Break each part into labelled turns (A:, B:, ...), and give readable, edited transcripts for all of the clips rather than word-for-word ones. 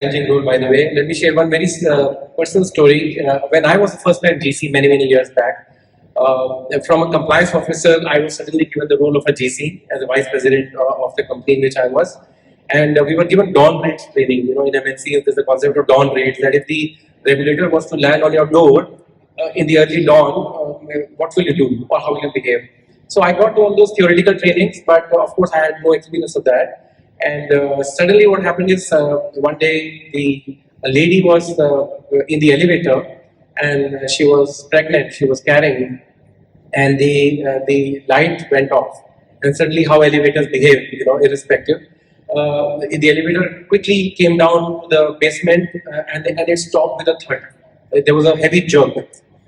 A: challenging role, by the way. Let me share one very personal story. When I was the first time GC many years back, from a compliance officer, I was suddenly given the role of a GC as a vice president of the company in which I was. And we were given dawn raids training. You know, in MNC, there's the concept of dawn raids, that if the regulator was to land on your door in the early dawn, what will you do or how will you behave? So I got all those theoretical trainings, but of course I had no experience of that. And suddenly what happened is one day a lady was in the elevator and she was pregnant, she was carrying, and the light went off. And suddenly how elevators behave, you know, irrespective. The elevator quickly came down to the basement and it stopped with a thud. There was a heavy jerk.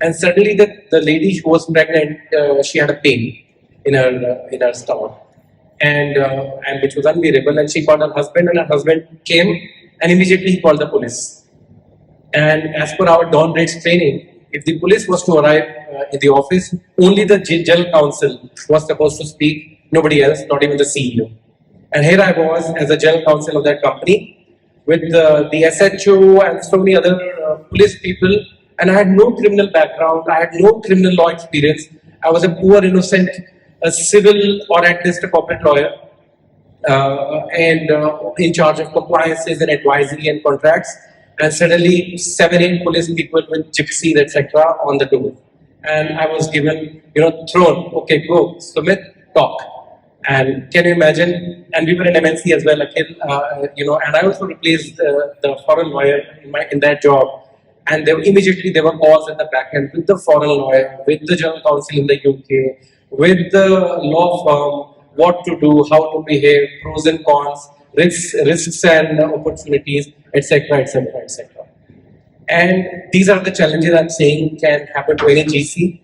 A: And suddenly the lady who was pregnant, she had a pain in her stomach. And which was unbearable, and she called her husband, and her husband came and immediately he called the police. And as per our dawn raids training, if the police was to arrive in the office, only the general counsel was supposed to speak, nobody else, not even the CEO. And here I was as a general counsel of that company with the SHO and so many other police people, and I had no criminal background, I had no criminal law experience. I was a poor innocent a civil or at least a corporate lawyer, and in charge of compliances and advisory and contracts. And suddenly 7-8 police people with gypsies, etc. on the door. And I was given, thrown, okay, go, Sumit, talk. And can you imagine? And we were in MNC as well, and I also replaced the foreign lawyer in that job. And immediately there were calls at the back end with the foreign lawyer, with the general counsel in the UK, with the law firm, what to do, how to behave, pros and cons, risks and opportunities, etc., etc., etc. And these are the challenges I'm saying can happen to any GC,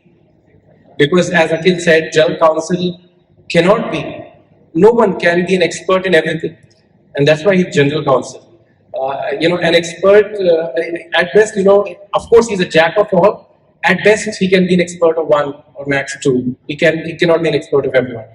A: because as Akhil said, general counsel cannot be, no one can be an expert in everything, and that's why he's general counsel. An expert at best, of course he's a jack of all. At best, he can be an expert of one or max two. He cannot be an expert of everyone.